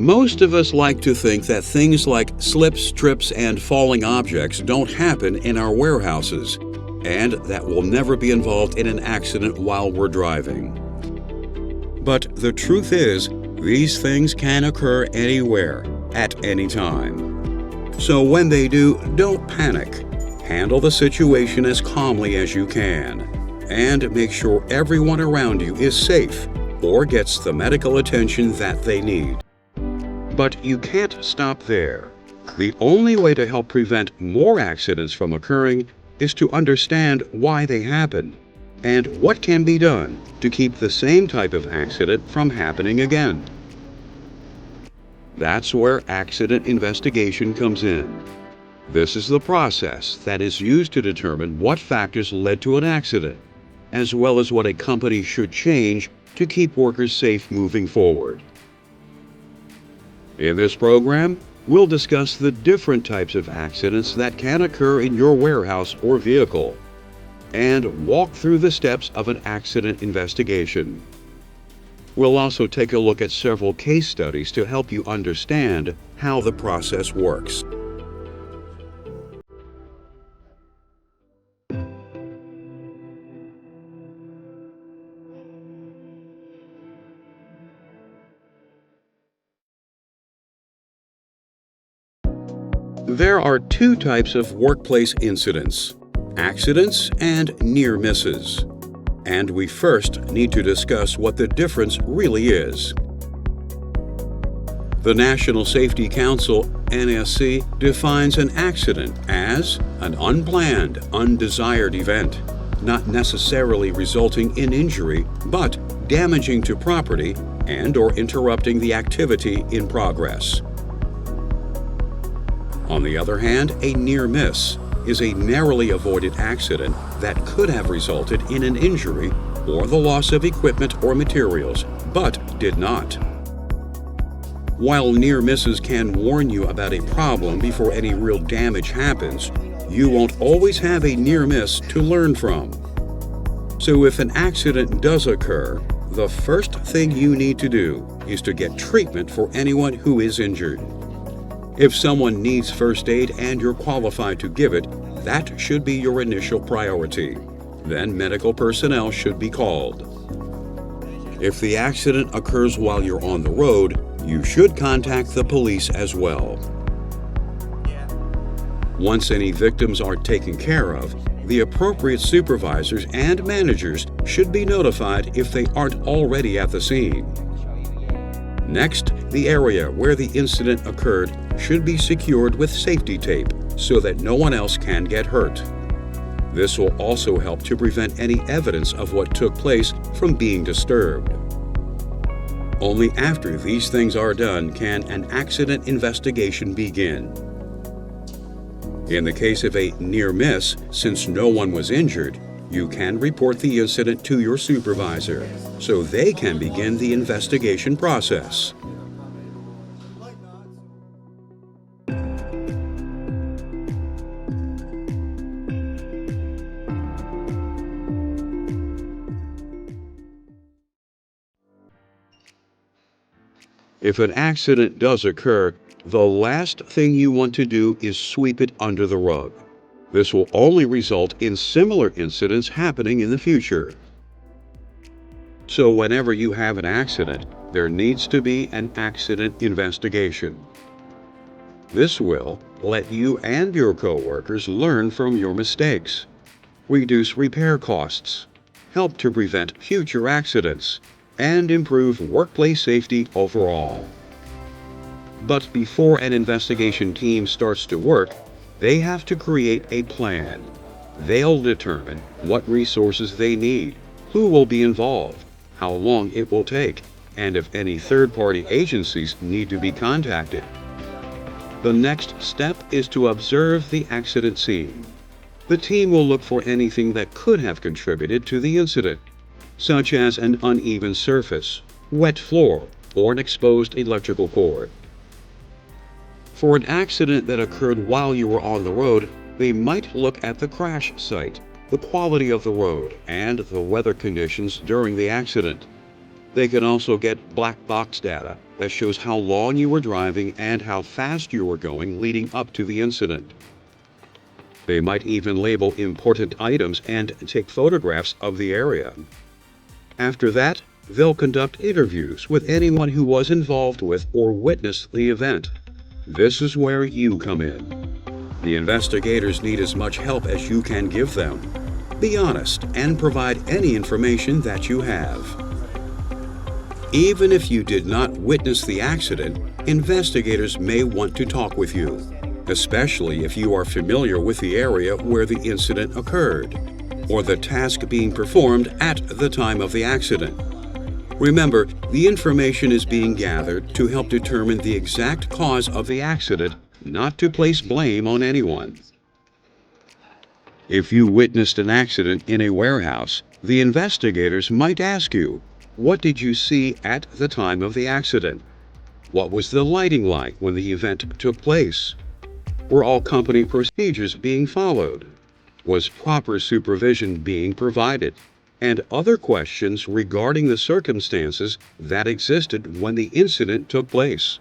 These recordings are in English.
Most of us like to think that things like slips, trips, and falling objects don't happen in our warehouses, and that we'll never be involved in an accident while we're driving. But the truth is, these things can occur anywhere, at any time. So when they do, don't panic. Handle the situation as calmly as you can, and make sure everyone around you is safe or gets the medical attention that they need. But you can't stop there. The only way to help prevent more accidents from occurring is to understand why they happen and what can be done to keep the same type of accident from happening again. That's where accident investigation comes in. This is the process that is used to determine what factors led to an accident, as well as what a company should change to keep workers safe moving forward. In this program, we'll discuss the different types of accidents that can occur in your warehouse or vehicle, and walk through the steps of an accident investigation. We'll also take a look at several case studies to help you understand how the process works. There are two types of workplace incidents: accidents and near misses. And we first need to discuss what the difference really is. The National Safety Council, NSC, defines an accident as an unplanned, undesired event, not necessarily resulting in injury, but damaging to property and/or interrupting the activity in progress. On the other hand, a near miss is a narrowly avoided accident that could have resulted in an injury or the loss of equipment or materials, but did not. While near misses can warn you about a problem before any real damage happens, you won't always have a near miss to learn from. So if an accident does occur, the first thing you need to do is to get treatment for anyone who is injured. If someone needs first aid and you're qualified to give it, that should be your initial priority. Then medical personnel should be called. If the accident occurs while you're on the road, you should contact the police as well. Once any victims are taken care of, the appropriate supervisors and managers should be notified if they aren't already at the scene. Next, the area where the incident occurred should be secured with safety tape so that no one else can get hurt. This will also help to prevent any evidence of what took place from being disturbed. Only after these things are done can an accident investigation begin. In the case of a near miss, since no one was injured, you can report the incident to your supervisor so they can begin the investigation process. If an accident does occur, the last thing you want to do is sweep it under the rug. This will only result in similar incidents happening in the future. So whenever you have an accident, there needs to be an accident investigation. This will let you and your coworkers learn from your mistakes, reduce repair costs, help to prevent future accidents, and improve workplace safety overall. But before an investigation team starts to work, they have to create a plan. They'll determine what resources they need, who will be involved, how long it will take, and if any third-party agencies need to be contacted. The next step is to observe the accident scene. The team will look for anything that could have contributed to the incident, such as an uneven surface, wet floor, or an exposed electrical cord. For an accident that occurred while you were on the road, they might look at the crash site, the quality of the road, and the weather conditions during the accident. They can also get black box data that shows how long you were driving and how fast you were going leading up to the incident. They might even label important items and take photographs of the area. After that, they'll conduct interviews with anyone who was involved with or witnessed the event. This is where you come in. The investigators need as much help as you can give them. Be honest and provide any information that you have. Even if you did not witness the accident, investigators may want to talk with you, especially if you are familiar with the area where the incident occurred, or the task being performed at the time of the accident. Remember, the information is being gathered to help determine the exact cause of the accident, not to place blame on anyone. If you witnessed an accident in a warehouse, the investigators might ask you, what did you see at the time of the accident? What was the lighting like when the event took place? Were all company procedures being followed? Was proper supervision being provided? And other questions regarding the circumstances that existed when the incident took place.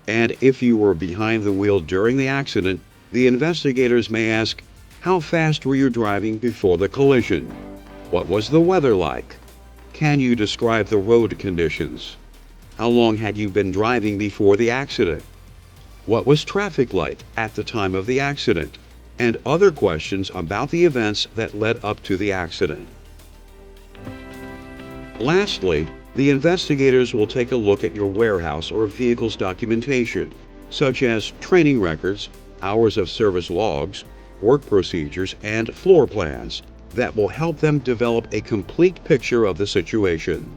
And if you were behind the wheel during the accident, the investigators may ask, how fast were you driving before the collision? What was the weather like? Can you describe the road conditions? How long had you been driving before the accident? What was traffic like at the time of the accident? And other questions about the events that led up to the accident. Lastly, the investigators will take a look at your warehouse or vehicle's documentation, such as training records, hours of service logs, work procedures, and floor plans that will help them develop a complete picture of the situation.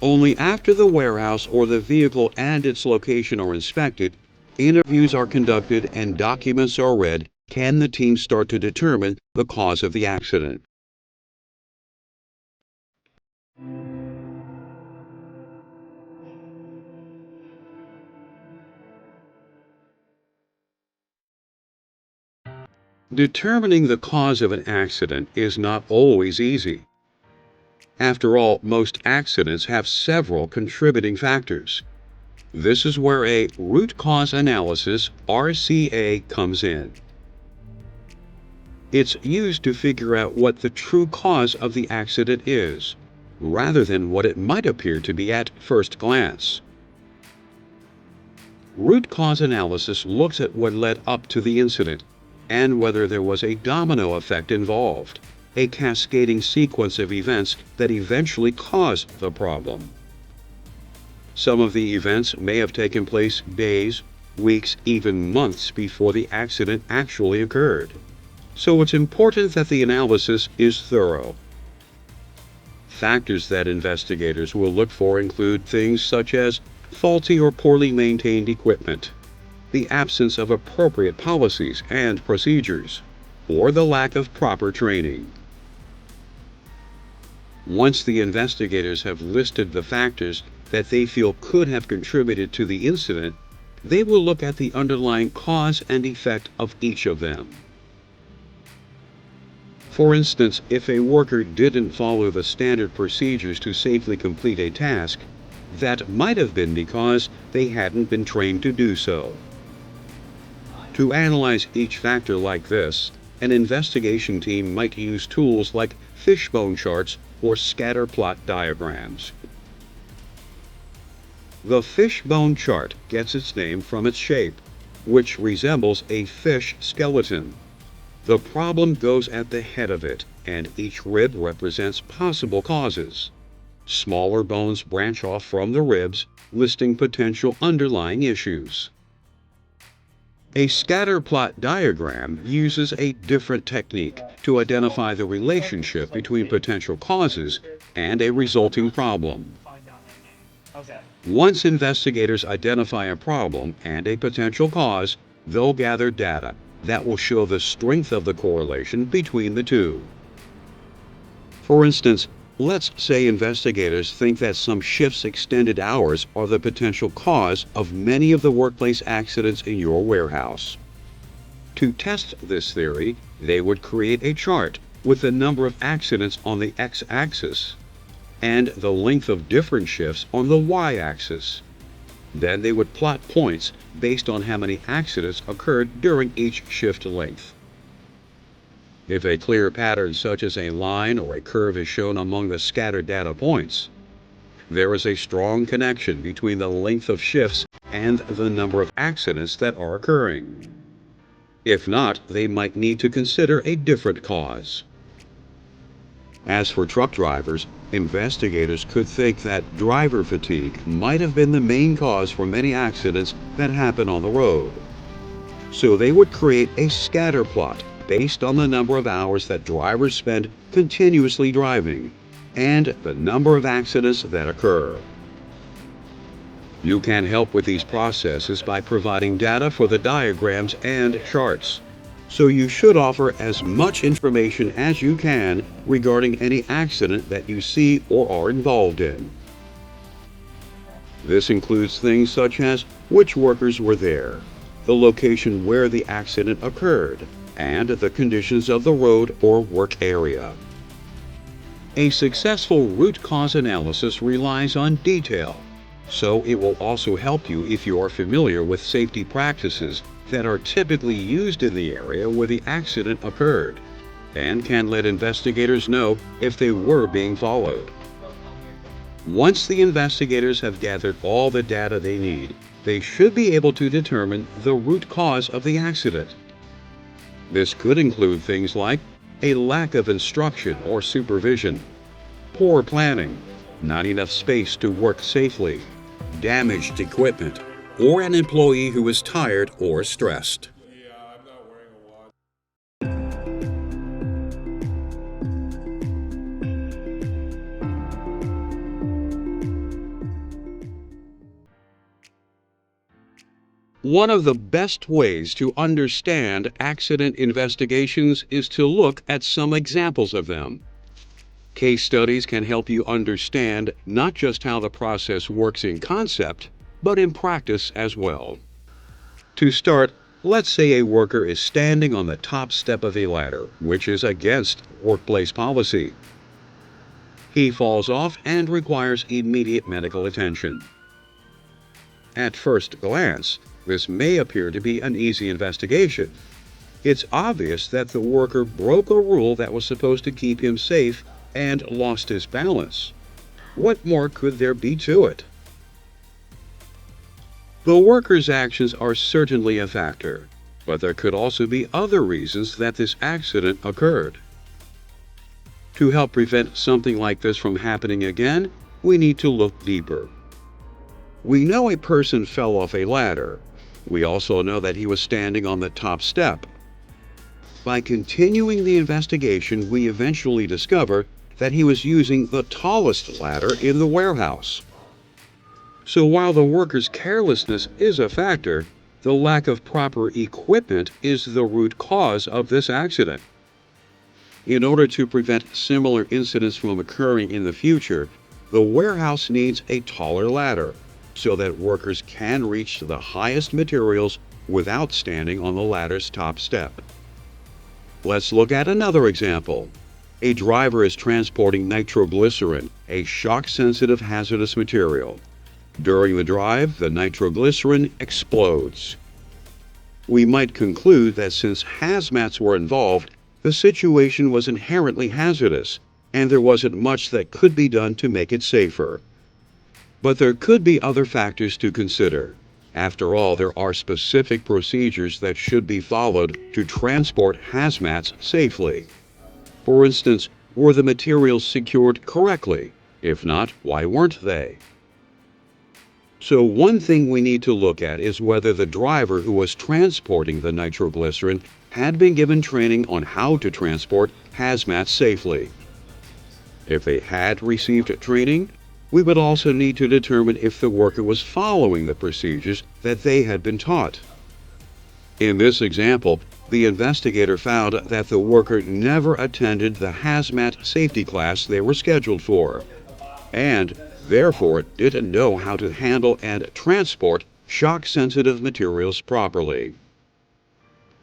Only after the warehouse or the vehicle and its location are inspected, interviews are conducted, and documents are read, can the team start to determine the cause of the accident. Determining the cause of an accident is not always easy. After all, most accidents have several contributing factors. This is where a root cause analysis, RCA, comes in. It's used to figure out what the true cause of the accident is, rather than what it might appear to be at first glance. Root cause analysis looks at what led up to the incident and whether there was a domino effect involved, a cascading sequence of events that eventually caused the problem. Some of the events may have taken place days, weeks, even months before the accident actually occurred. So it's important that the analysis is thorough. Factors that investigators will look for include things such as faulty or poorly maintained equipment, the absence of appropriate policies and procedures, or the lack of proper training. Once the investigators have listed the factors that they feel could have contributed to the incident, they will look at the underlying cause and effect of each of them. For instance, if a worker didn't follow the standard procedures to safely complete a task, that might have been because they hadn't been trained to do so. To analyze each factor like this, an investigation team might use tools like fishbone charts or scatter plot diagrams. The fishbone chart gets its name from its shape, which resembles a fish skeleton. The problem goes at the head of it, and each rib represents possible causes. Smaller bones branch off from the ribs, listing potential underlying issues. A scatter plot diagram uses a different technique to identify the relationship between potential causes and a resulting problem. Once investigators identify a problem and a potential cause, they'll gather data that will show the strength of the correlation between the two. For instance, let's say investigators think that some shifts' extended hours are the potential cause of many of the workplace accidents in your warehouse. To test this theory, they would create a chart with the number of accidents on the x-axis and the length of different shifts on the y-axis. Then they would plot points based on how many accidents occurred during each shift length. If a clear pattern such as a line or a curve is shown among the scattered data points, there is a strong connection between the length of shifts and the number of accidents that are occurring. If not, they might need to consider a different cause. As for truck drivers, investigators could think that driver fatigue might have been the main cause for many accidents that happen on the road. So they would create a scatter plot based on the number of hours that drivers spend continuously driving and the number of accidents that occur. You can help with these processes by providing data for the diagrams and charts. So you should offer as much information as you can regarding any accident that you see or are involved in. This includes things such as which workers were there, the location where the accident occurred, and the conditions of the road or work area. A successful root cause analysis relies on detail, so it will also help you if you are familiar with safety practices that are typically used in the area where the accident occurred, and can let investigators know if they were being followed. Once the investigators have gathered all the data they need, they should be able to determine the root cause of the accident. This could include things like a lack of instruction or supervision, poor planning, not enough space to work safely, damaged equipment, or an employee who is tired or stressed. One of the best ways to understand accident investigations is to look at some examples of them. Case studies can help you understand not just how the process works in concept, but in practice as well. To start, let's say a worker is standing on the top step of a ladder, which is against workplace policy. He falls off and requires immediate medical attention. At first glance, this may appear to be an easy investigation. It's obvious that the worker broke a rule that was supposed to keep him safe and lost his balance. What more could there be to it? The worker's actions are certainly a factor, but there could also be other reasons that this accident occurred. To help prevent something like this from happening again, we need to look deeper. We know a person fell off a ladder. We also know that he was standing on the top step. By continuing the investigation, we eventually discover that he was using the tallest ladder in the warehouse. So while the worker's carelessness is a factor, the lack of proper equipment is the root cause of this accident. In order to prevent similar incidents from occurring in the future, the warehouse needs a taller ladder, so that workers can reach the highest materials without standing on the ladder's top step. Let's look at another example. A driver is transporting nitroglycerin, a shock-sensitive hazardous material. During the drive, the nitroglycerin explodes. We might conclude that since hazmats were involved, the situation was inherently hazardous, and there wasn't much that could be done to make it safer. But there could be other factors to consider. After all, there are specific procedures that should be followed to transport hazmats safely. For instance, were the materials secured correctly? If not, why weren't they? So one thing we need to look at is whether the driver who was transporting the nitroglycerin had been given training on how to transport hazmats safely. If they had received training, we would also need to determine if the worker was following the procedures that they had been taught. In this example, the investigator found that the worker never attended the hazmat safety class they were scheduled for, and therefore didn't know how to handle and transport shock-sensitive materials properly.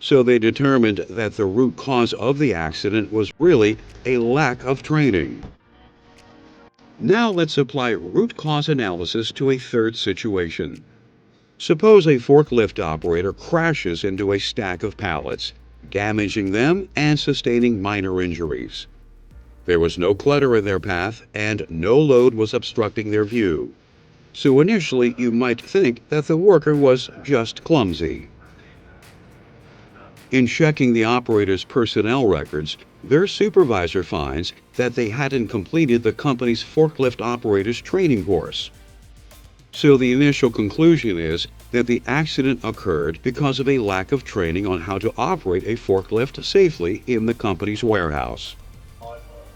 So they determined that the root cause of the accident was really a lack of training. Now let's apply root cause analysis to a third situation. Suppose a forklift operator crashes into a stack of pallets, damaging them and sustaining minor injuries. There was no clutter in their path and no load was obstructing their view. So initially you might think that the worker was just clumsy. In checking the operator's personnel records, their supervisor finds that they hadn't completed the company's forklift operator's training course. So the initial conclusion is that the accident occurred because of a lack of training on how to operate a forklift safely in the company's warehouse.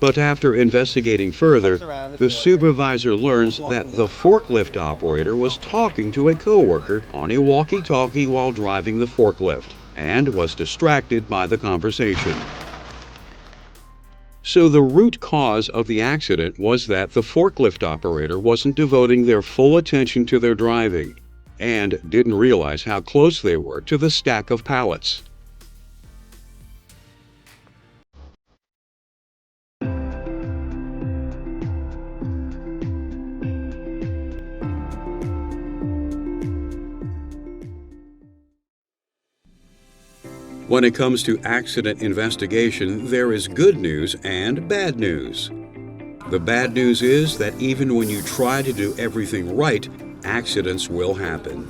But after investigating further, the supervisor learns that the forklift operator was talking to a coworker on a walkie-talkie while driving the forklift and was distracted by the conversation. So the root cause of the accident was that the forklift operator wasn't devoting their full attention to their driving and didn't realize how close they were to the stack of pallets. When it comes to accident investigation, there is good news and bad news. The bad news is that even when you try to do everything right, accidents will happen.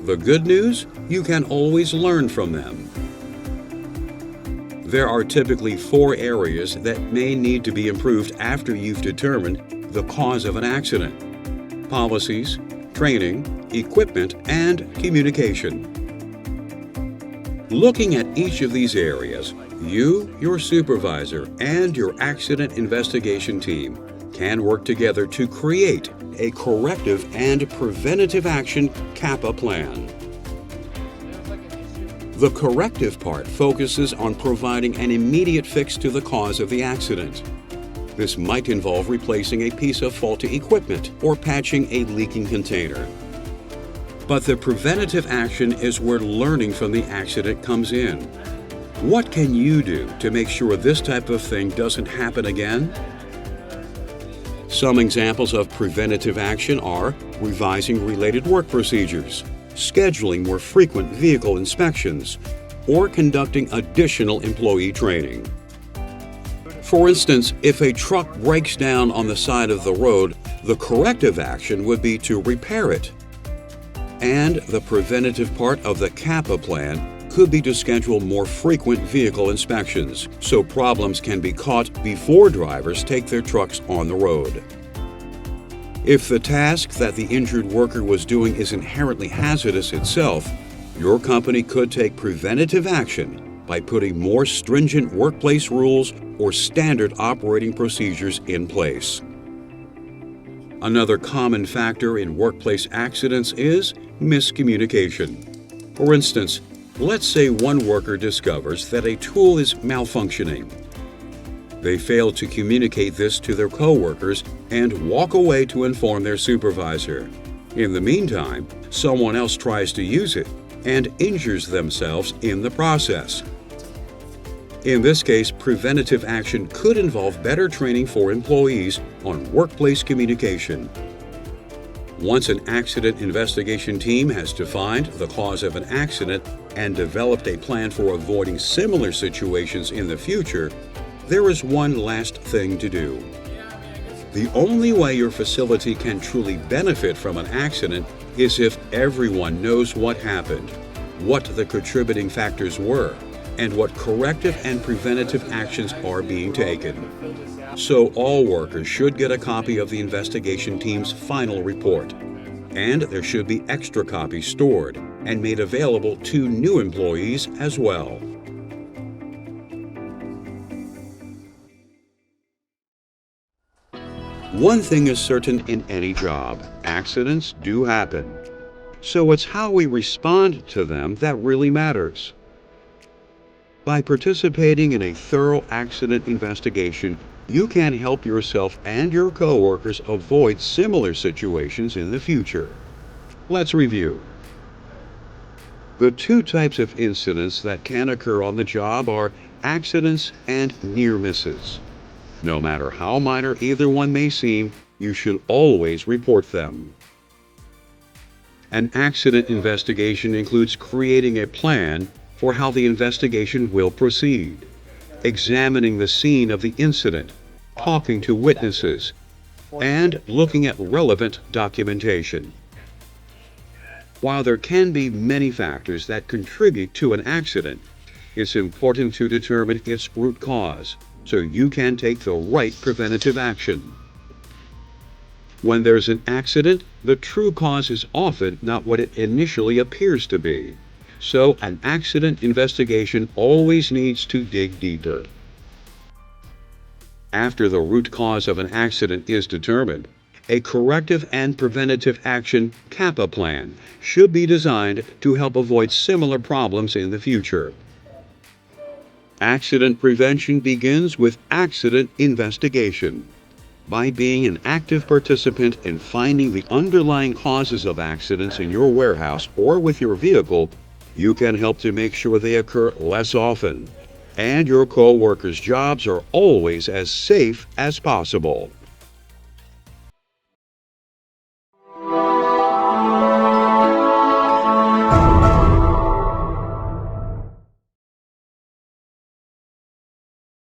The good news, you can always learn from them. There are typically 4 areas that may need to be improved after you've determined the cause of an accident: policies, training, equipment, and communication. Looking at each of these areas, you, your supervisor, and your accident investigation team can work together to create a corrective and preventative action CAPA plan. The corrective part focuses on providing an immediate fix to the cause of the accident. This might involve replacing a piece of faulty equipment or patching a leaking container. But the preventative action is where learning from the accident comes in. What can you do to make sure this type of thing doesn't happen again? Some examples of preventative action are revising related work procedures, scheduling more frequent vehicle inspections, or conducting additional employee training. For instance, if a truck breaks down on the side of the road, the corrective action would be to repair it. And the preventative part of the CAPA plan could be to schedule more frequent vehicle inspections so problems can be caught before drivers take their trucks on the road. If the task that the injured worker was doing is inherently hazardous itself, your company could take preventative action by putting more stringent workplace rules or standard operating procedures in place. Another common factor in workplace accidents is miscommunication. For instance, let's say one worker discovers that a tool is malfunctioning. They fail to communicate this to their coworkers and walk away to inform their supervisor. In the meantime, someone else tries to use it and injures themselves in the process. In this case, preventative action could involve better training for employees on workplace communication. Once an accident investigation team has defined the cause of an accident and developed a plan for avoiding similar situations in the future, there is one last thing to do. The only way your facility can truly benefit from an accident is if everyone knows what happened, what the contributing factors were, and what corrective and preventative actions are being taken. So all workers should get a copy of the investigation team's final report, and there should be extra copies stored and made available to new employees as well. One thing is certain in any job: accidents do happen. So it's how we respond to them that really matters. By participating in a thorough accident investigation, you can help yourself and your coworkers avoid similar situations in the future. Let's review. The 2 types of incidents that can occur on the job are accidents and near misses. No matter how minor either one may seem, you should always report them. An accident investigation includes creating a plan for how the investigation will proceed, examining the scene of the incident, talking to witnesses, and looking at relevant documentation. While there can be many factors that contribute to an accident, it's important to determine its root cause so you can take the right preventative action. When there's an accident, the true cause is often not what it initially appears to be. So an accident investigation always needs to dig deeper. After the root cause of an accident is determined, a corrective and preventative action CAPA plan should be designed to help avoid similar problems in the future. Accident prevention begins with accident investigation. By being an active participant in finding the underlying causes of accidents in your warehouse or with your vehicle, you can help to make sure they occur less often, and your co-workers' jobs are always as safe as possible.